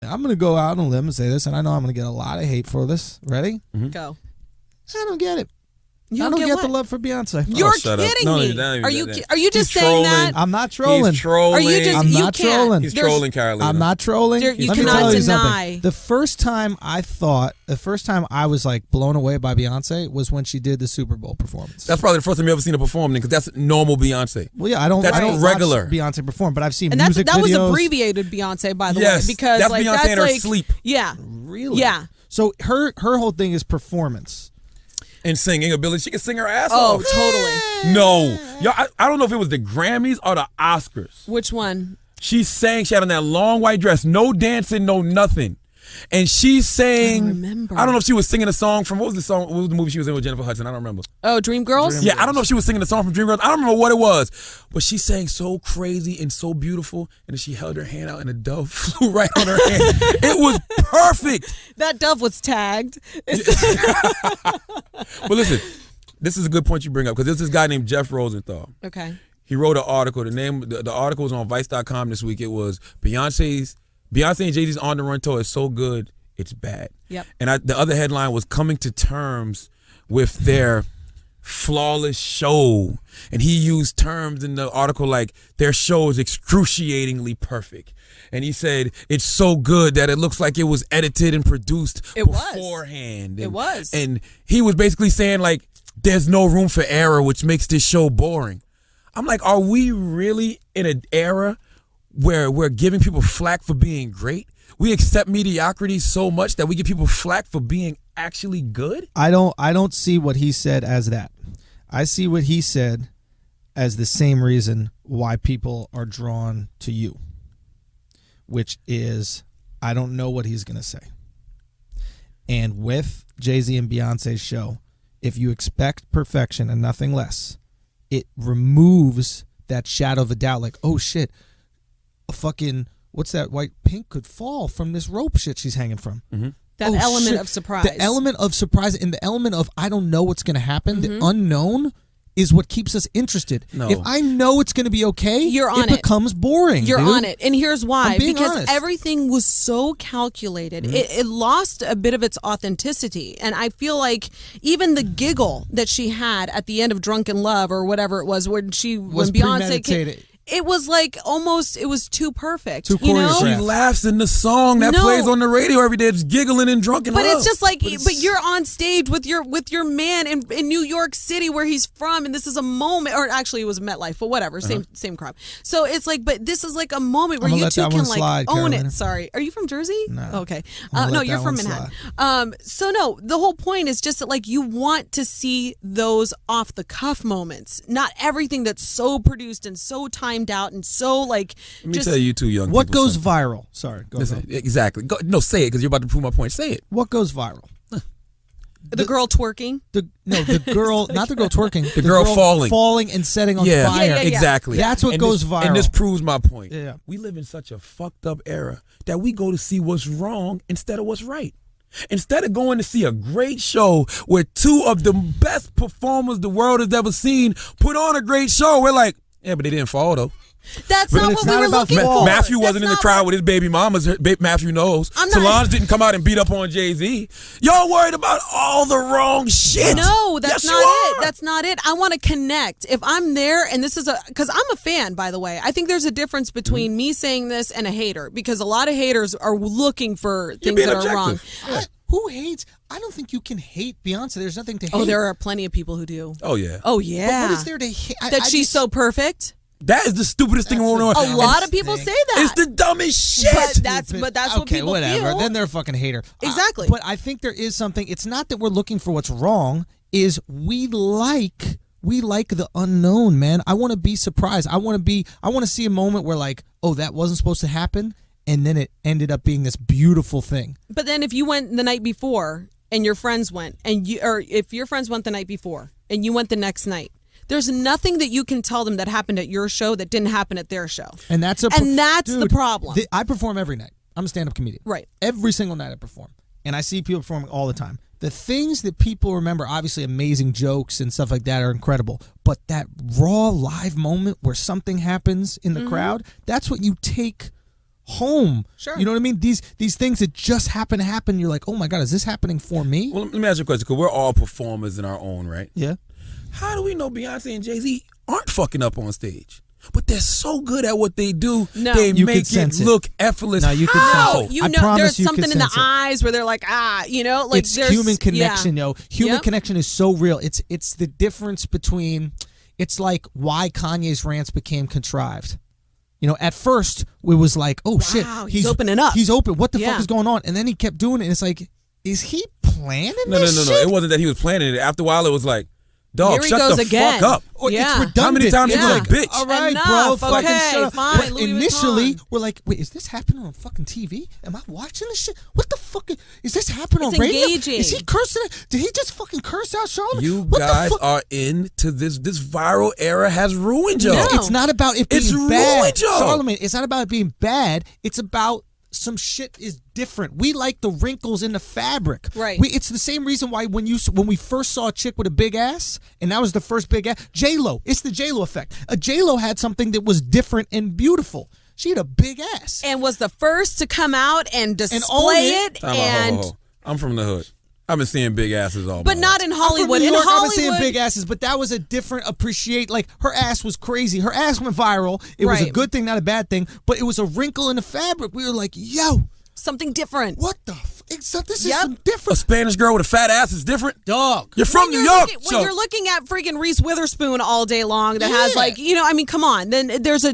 I'm going to go out on a limb and say this, and I know I'm going to get a lot of hate for this. Ready? Mm-hmm. Go. I don't get it. You I don't get what? the love for Beyonce. You're kidding me. Are you just saying that? I'm not trolling. He's trolling. Are you just, I'm you not can't. trolling. He's trolling, Carolina. I'm not trolling. You Let me cannot tell you deny. something. The first time I was like blown away by Beyonce was when she did the Super Bowl performance. That's probably the first time you ever seen her perform, because that's normal Beyonce. Well, yeah, I don't regular watch Beyonce perform, but I've seen and music videos. That was abbreviated Beyonce, by the way, because that's like Beyonce that's in her like sleep. Yeah, really. Yeah. So her whole thing is performance. And singing ability. She can sing her ass Oh, off. totally. No. Y'all, I don't know if it was the Grammys or the Oscars. Which one? She sang. She had on that long white dress. No dancing, no nothing. And she sang. I remember. I don't know if she was singing a song from, what was the song? What was the movie she was in with Jennifer Hudson? I don't remember. Oh, Dreamgirls? Yeah, I don't know if she was singing the song from Dreamgirls. I don't remember what it was. But she sang so crazy and so beautiful. And then she held her hand out and a dove flew right on her hand. It was perfect. That dove was tagged. But listen, this is a good point you bring up, because there's this guy named Jeff Rosenthal. Okay. He wrote an article. The article was on Vice.com this week. It was Beyonce and Jay-Z's On the Run tour is so good, it's bad. Yep. And the other headline was coming to terms with their flawless show. And he used terms in the article like their show is excruciatingly perfect. And he said it's so good that it looks like it was edited and produced beforehand. It was. And he was basically saying like there's no room for error, which makes this show boring. I'm like, are we really in an era where we're giving people flack for being great? We accept mediocrity so much that we give people flack for being actually good? I don't see what he said as that. I see what he said as the same reason why people are drawn to you, which is I don't know what he's going to say. And with Jay-Z and Beyonce's show, if you expect perfection and nothing less, it removes that shadow of a doubt, like, oh shit, a fucking, what's that white pink could fall from this rope shit she's hanging from. Mm-hmm. That element of surprise. The element of surprise and the element of I don't know what's going to happen, the unknown is what keeps us interested. No. If I know it's going to be okay, it becomes boring. You're dude. on it. And here's why. I'm being because honest. everything was so calculated. It lost a bit of its authenticity. And I feel like even the giggle that she had at the end of Drunken Love or whatever it was when Beyonce came, it was like almost, it was too perfect. Too you know? She laughs in the song that plays on the radio every day. It's giggling and drunken love. But it's just like, but you're on stage with your man in New York City where he's from, and this is a moment, or actually it was Metlife, but whatever, same crime. So it's like, but this is like a moment where you two can like own it. Sorry, are you from Jersey? No. Okay, no, you're from Manhattan. So no, the whole point is just that like you want to see those off the cuff moments, not everything that's so produced and so timed out and so like. Let me tell you two young what people goes something. viral? Sorry, go Listen, ahead. exactly. No, say it, because you're about to prove my point. Say it. What goes viral? The girl twerking. The girl, not the girl twerking. The girl falling and setting on fire. Yeah. Exactly. That's what goes viral. And this proves my point. Yeah. We live in such a fucked up era that we go to see what's wrong instead of what's right. Instead of going to see a great show where two of the best performers the world has ever seen put on a great show, we're like, yeah, but they didn't fall though. That's not what we were looking for. Matthew wasn't in the crowd with his baby mamas. Matthew knows. Solange didn't come out and beat up on Jay-Z. Y'all worried about all the wrong shit. No, that's yes, not it. That's not it. I want to connect. If I'm there, and this is because I'm a fan, by the way. I think there's a difference between me saying this and a hater, because a lot of haters are looking for things that are wrong. Who hates? I don't think you can hate Beyonce. There's nothing to hate. Oh, there are plenty of people who do. Oh, yeah. Oh, yeah. But what is there to hate? That she's so perfect? That is the stupidest thing going on. A lot of people say that. It's the dumbest shit. But that's what people whatever. feel. Then they're a fucking hater. Exactly. But I think there is something. It's not that we're looking for what's wrong. Is we like the unknown, man. I want to be surprised. I want to see a moment where like, oh, that wasn't supposed to happen, and then it ended up being this beautiful thing. But then if you went the night before and your friends went, or if your friends went the night before and you went the next night, there's nothing that you can tell them that happened at your show that didn't happen at their show. And that's the problem. I perform every night. I'm a stand-up comedian. Right. Every single night I perform. And I see people performing all the time. The things that people remember, obviously amazing jokes and stuff like that, are incredible. But that raw live moment where something happens in the crowd, that's what you take home. Sure. You know what I mean? These things that just happen to happen. You're like, oh my God, is this happening for me? Well, let me ask you a question, because we're all performers in our own right. Yeah. How do we know Beyonce and Jay-Z aren't fucking up on stage? But they're so good at what they do, No. they You make could sense it it. look effortless. No, you could How? sense it. You I know, promise there's you something could in the sense it. eyes where they're like, you know, like It's there's human connection, yeah. yo. Human Yep. connection is so real. It's the difference between. It's like why Kanye's rants became contrived. You know, at first it was like, oh shit, he's opening up. He's open. What the Yeah. fuck is going on? And then he kept doing it. And it's like, is he planning No. this shit? It wasn't that he was planning it. After a while, it was like, dog, Here he shut goes the again. fuck up. Or Yeah. it's redundant. How many times It's he was like, like, bitch? all right, Enough. bro, fucking Okay, shut up. fine, But Louis initially, Vuitton. we're like, wait, is this happening on fucking TV? Am I watching this shit? What the fuck is this happening It's on radio? engaging. Is he cursing? Did he just fucking curse out Charlotte? You What the guys fuck? are into this. This viral era has ruined y'all. No. It's not about it being It's bad, ruined, y'all. Charlamagne. It's not about it being bad. It's about some shit is different. We like the wrinkles in the fabric. Right. It's the same reason why when we first saw a chick with a big ass, and that was the first big ass, J-Lo. It's the J-Lo effect. A J-Lo had something that was different and beautiful. She had a big ass. And was the first to come out and display own it. it. Time out, And ho. I'm from the hood. I've been seeing big asses all but my not life. in I'm Hollywood. from New York, In I've been seeing Hollywood, big asses, but that was a different like her ass was crazy. Her ass went viral. It was a Right. good thing, not a bad thing, but it was a wrinkle in the fabric. We were like, yo, something different. what the this is Yep. some A different Spanish girl with a fat ass is different. dog. You're from New York. When you're looking at freaking Reese Witherspoon all day long, that has Yeah. like, you know, I mean, come on. Then there's a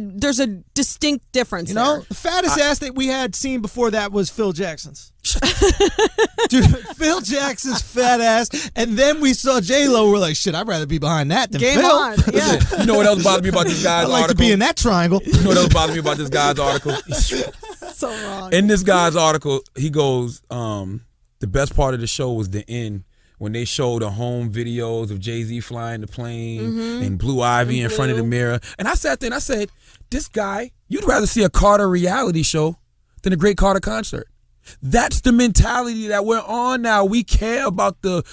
distinct difference. You know, there. the fattest ass that we had seen before that was Phil Jackson's. Dude, Phil Jackson's fat ass, and then we saw J-Lo. We're like, shit, I'd rather be behind that than Game Phil. on. Yeah. You know what else bothered me about this guy's I'd like article? to be in that triangle. You know what else bothered me about this guy's article? So wrong. In this guy's article, he goes, the best part of the show was the end when they showed the home videos of Jay-Z flying the plane and Blue Ivy in front of the mirror. And I sat there and I said, this guy, you'd rather see a Carter reality show than a Great Carter concert. That's the mentality that we're on now. We care about the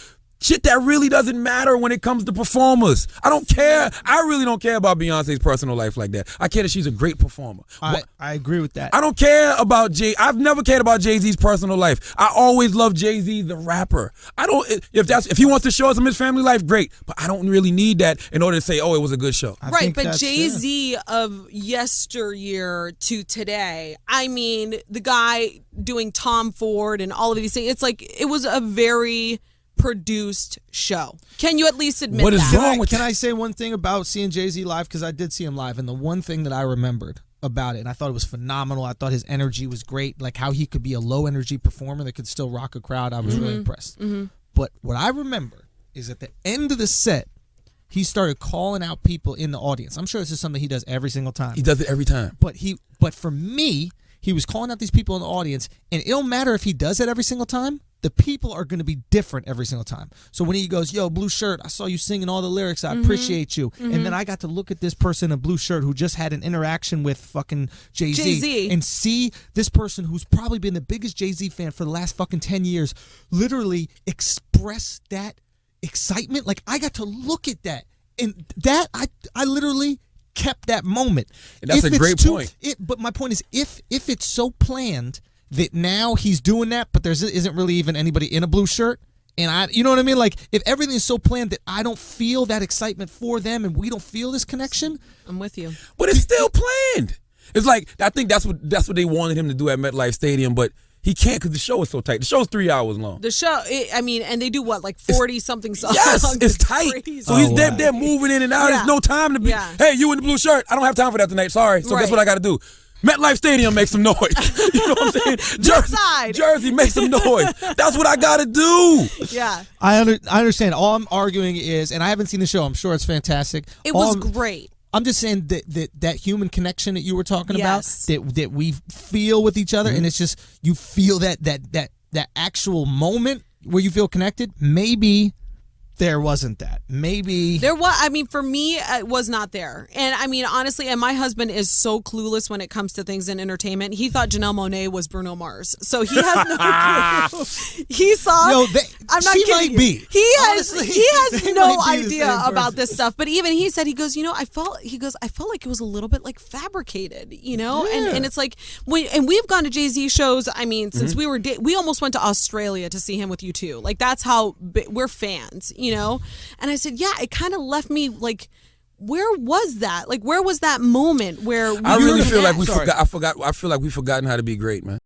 shit that really doesn't matter when it comes to performers. I don't care. I really don't care about Beyonce's personal life like that. I care that she's a great performer. I agree with that. I don't care about I've never cared about Jay-Z's personal life. I always loved Jay-Z the rapper. I don't if he wants to show us some of his family life, great. But I don't really need that in order to say, oh, it was a good show. I Right, think but that's- Jay-Z of yesteryear to today, I mean, the guy doing Tom Ford and all of these things, it's like it was a very produced show. Can you at least admit What is that? wrong with Can I say one thing about seeing Jay-Z live? Because I did see him live, and the one thing that I remembered about it, and I thought it was phenomenal. I thought his energy was great, like how he could be a low-energy performer that could still rock a crowd. I was really impressed. But what I remember is at the end of the set, he started calling out people in the audience. I'm sure this is something he does every single time. He does it every time. But for me, he was calling out these people in the audience, and it don't matter if he does it every single time. The people are going to be different every single time. So when he goes, yo, blue shirt, I saw you singing all the lyrics. I appreciate you. And then I got to look at this person in a blue shirt who just had an interaction with fucking Jay-Z. Jay-Z. And see this person who's probably been the biggest Jay-Z fan for the last fucking 10 years literally express that excitement. Like, I got to look at that. And that, I literally kept that moment. And that's If a it's great point. But my point is, if it's so planned that now he's doing that, but there isn't really even anybody in a blue shirt, and you know what I mean? Like, if everything is so planned that I don't feel that excitement for them, and we don't feel this connection, I'm with you. But it's still planned. It's like, I think that's what they wanted him to do at MetLife Stadium, but he can't because the show is so tight. The show's 3 hours long. The show, and they do what, like 40-something songs? Yes, it's tight. crazy. So they're moving in and out. Yeah. There's no time to be, Yeah. hey, you in the blue shirt. I don't have time for that tonight. Sorry. So guess Right. what I got to do? MetLife Stadium makes some noise. You know what I'm saying? side. Jersey makes some noise. That's what I got to do. Yeah. I understand. All I'm arguing is, and I haven't seen the show, I'm sure it's fantastic. It All was I'm- great. I'm just saying that human connection that you were talking Yes. about, that we feel with each other, and it's just you feel that actual moment where you feel connected. Maybe there wasn't that. Maybe there was. I mean, for me, it was not there. And I mean, honestly, and my husband is so clueless when it comes to things in entertainment. He thought Janelle Monáe was Bruno Mars, so he has no clue. He saw. I'm not she kidding might you. be. Honestly, he has they no might be the idea same about person. this stuff. But even he said, he goes, I felt like it was a little bit like fabricated, and it's like and we've gone to Jay-Z shows. I mean, since we almost went to Australia to see him with U2. Like that's how we're fans, And I said, yeah, it kind of left me like, where was that? Like, where was that moment where we I really feel like connect? I feel like we've forgotten how to be great, man.